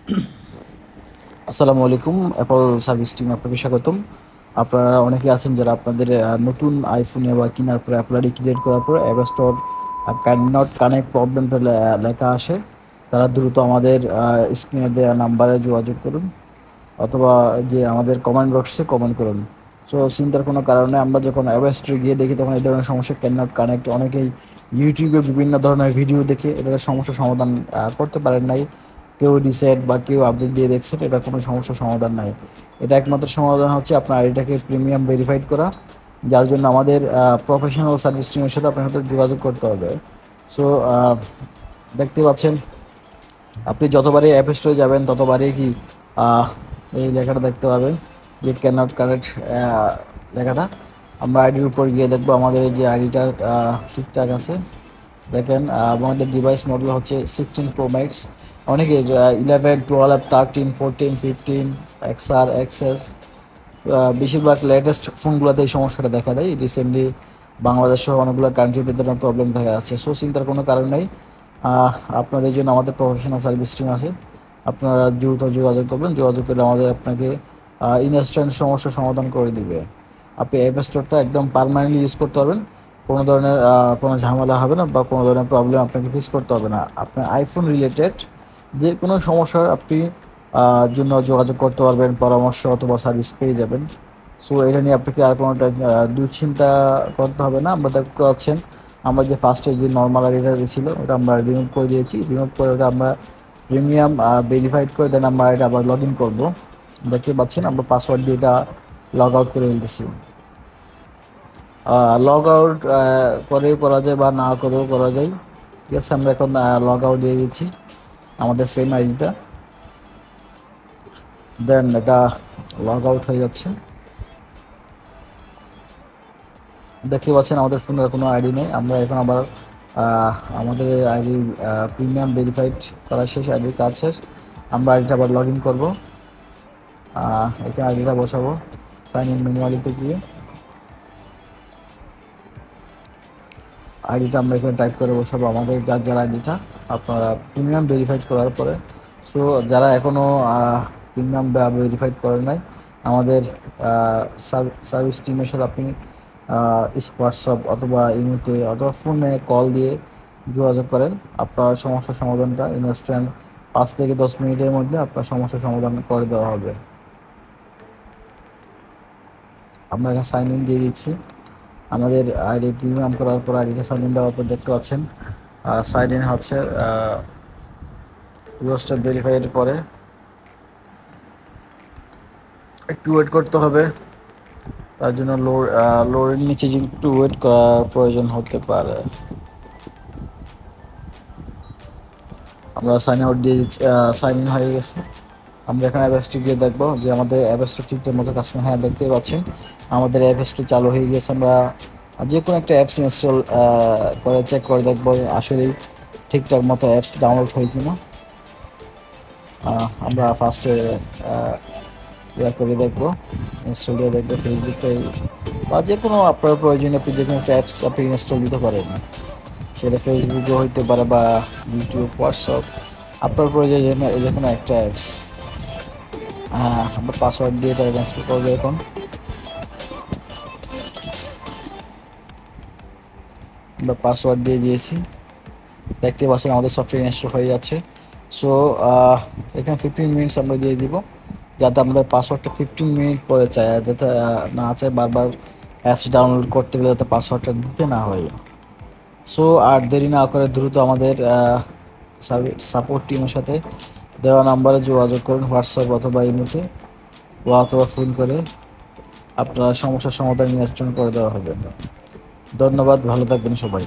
আসসালামু আলাইকুম। Apple service টিমে আপনাকে স্বাগতম। আপনারা অনেকে আছেন যারা আপনাদের নতুন আইফোনে বা কেনার পরে অ্যাপল আইডি ক্রিয়েট করার পরে app store can not connect প্রবলেমটা লেখা আসে। তারা দ্রুত আমাদের স্ক্রিনে দেওয়া নাম্বারে যোগাযোগ করুন, অথবা যে আমাদের কমেন্ট বক্সে কমেন্ট করুন। সো চিন্তার কোনো কারণে আমরা যখন অ্যাপ স্টোরে গিয়ে দেখি তখন এই ধরনের সমস্যা ক্যান নট কানেক্ট, অনেকেই ইউটিউবে বিভিন্ন ধরনের ভিডিও দেখে এটার সমস্যার সমাধান করতে পারেন নাই। কেউ রিসেট বা কেউ আপডেট দিয়ে দেখছেন, এটা কোনো সমস্যার সমাধান নাই। এটা একমাত্র সমাধান হচ্ছে আপনার আইডিটাকে প্রিমিয়াম ভেরিফাইড করা, যার জন্য আমাদের প্রফেশনাল সার্ভিস টিমের সাথে আপনার সাথে যোগাযোগ করতে হবে। সো দেখতে পাচ্ছেন, আপনি যতবারই অ্যাপ স্টোরে যাবেন ততবারই কি এই লেখাটা দেখতে পাবেন যে ক্যান নট কানেক্ট লেখাটা। আমরা আইডির উপর গিয়ে দেখবো আমাদের এই যে আইডিটা ঠিকঠাক আছে। দেখেন আমাদের ডিভাইস মডেল হচ্ছে 16 প্রো ম্যাক্স। অনেকে 11, 12, 13, 14, 15 XR XS, বেশিরভাগ লেটেস্ট ফোনগুলোতে এই সমস্যাটা দেখা দেয়। রিসেন্টলি বাংলাদেশ সহ অনেকগুলো কান্ট্রিতে এরকম প্রবলেম দেখা যাচ্ছে। সো চিন্তার কোনো কারণ নেই, আপনাদের জন্য আমাদের প্রফেশনাল সার্ভিস টিম আছে। আপনারা দ্রুত যোগাযোগ করবেন, যোগাযোগ করে আমাদের আপনাকে ইনস্ট্যান্ট সমস্যার সমাধান করে দিবে। আপনি অ্যাপ স্টোরটা একদম পারমানেন্টলি ইউজ করতে পারবেন, কোনো ধরনের কোনো ঝামেলা হবে না বা কোনো ধরনের প্রবলেম আপনাকে ফেস করতে হবে না। আপনার আইফোন রিলেটেড যে কোনো সমস্যার আপনি জন্য যোগাযোগ করতে পারবেন, পরামর্শ অথবা সার্ভিস পেয়ে যাবেন। সো এটা নিয়ে আপনাকে আর কোনোটা দুশ্চিন্তা করতে হবে না। আমরা দেখতে পাচ্ছেন আমরা যে ফার্স্টে যে নর্মাল আইডিটা ছিল ওটা আমরা রিমুভ করে দিয়েছি। রিমুভ করে ওটা আমরা প্রিমিয়াম ভেরিফাইড করে দেন আমরা এটা আবার লগ ইন করবো। দেখতে পাচ্ছেন আমরা পাসওয়ার্ড দিয়ে এটা লগ আউট করে ফেলতেছি। লগ আউট করেও করা যায় বা না করেও করা যায়। ঠিক আছে, আমরা এখন লগ আউট দিয়ে দিচ্ছি আমাদের সেম আইডিটা। দেন এটা লগ আউট হয়ে যাচ্ছে। দেখতে পাচ্ছেন আমাদের ফোনের কোনো আইডি নেই। আমরা এখন আবার আমাদের আইডি প্রিমিয়াম ভেরিফাইড করা শেষ, আইডির কাজ শেষ। আমরা আইডিটা আবার লগ ইন করবো। এখানে আইডিটা বসাবো, সাইন ইন ম্যানুয়ালিতে গিয়ে আইডিটা আমরা এখানে টাইপ করে বসাবো আমাদের যার যার আইডিটা আপনারা প্রিমিয়াম ভেরিফাইড করার পরে। সো যারা এখনও প্রিমিয়াম ভেরিফাইড করেন নাই, আমাদের সার্ভিস টিমের সাথে আপনি হোয়াটসঅ্যাপ অথবা ইমেতে অথবা ফোনে কল দিয়ে যোগাযোগ করেন। আপনার সমস্যার সমাধানটা ইনস্ট্যান্ট 5 থেকে 10 মিনিটের মধ্যে আপনার সমস্যার সমাধান করে দেওয়া হবে। আমরা এখানে সাইন ইন দিয়ে দিচ্ছি। আমাদের আইডি প্রিমিয়াম করার পর আইডিটা সাইন ইন দেওয়ার পর দেখতে পাচ্ছেন সাইন ইন হচ্ছে। স্টেপ ভেরিফাইয়ের পরে একটু ওয়েট করতে হবে, তার জন্য লোডের নিচে যে একটু ওয়েট করার প্রয়োজন হতে পারে। আমরা সাইন আউট দিয়ে দিচ্ছি, সাইন ইন হয়ে গেছে। আমরা এখানে অ্যাপ স্টোর গিয়ে দেখবো যে আমাদের অ্যাপ স্টোর ঠিকঠাক মতো কাজ করে। হ্যাঁ, দেখতেই পাচ্ছেন আমাদের অ্যাপ স্টোর চালু হয়ে গেছে। আমরা যে কোনো একটা অ্যাপস ইনস্টল করে চেক করে দেখবো আসলেই ঠিকঠাক মতো অ্যাপস ডাউনলোড হয় কিনা। আমরা ফার্স্টে ইয়া করে দেখবো, ইনস্টল দিয়ে দেখবো ফেসবুকটাই বা যে কোনো আপনার প্রয়োজনে আপনি যে কোনো একটা অ্যাপস আপনি ইনস্টল দিতে পারেন। সেটা ফেসবুকও হইতে পারে বা ইউটিউব, হোয়াটসঅ্যাপ, আপনার প্রয়োজনে যে কোনো একটা অ্যাপস। আমরা পাসওয়ার্ড দিয়ে এটা ইনস্টল করবো। এখন আমরা পাসওয়ার্ড দিয়ে দিয়েছি, দেখতে পাচ্ছেন আমাদের সফটওয়্যার ইনস্টল হয়ে যাচ্ছে। সো এখানে 15 মিনিটস আমরা দিয়ে দিব, যাতে আমাদের পাসওয়ার্ডটা 15 মিনিট পরে চায়, যাতে না চায় বারবার অ্যাপস ডাউনলোড করতে গেলে যাতে পাসওয়ার্ডটা দিতে না হয়। সো আর দেরি না করে দ্রুত আমাদের সাপোর্ট টিমের সাথে দেওয়া নাম্বারে যোগাযোগ করুন, হোয়াটসঅ্যাপ অথবা ইমেতে বা অথবা ফোন করে আপনার সমস্যার সমাধান ইনস্ট্যান্ট করে দেওয়া হবে। ধন্যবাদ, ভালো থাকবেন সবাই।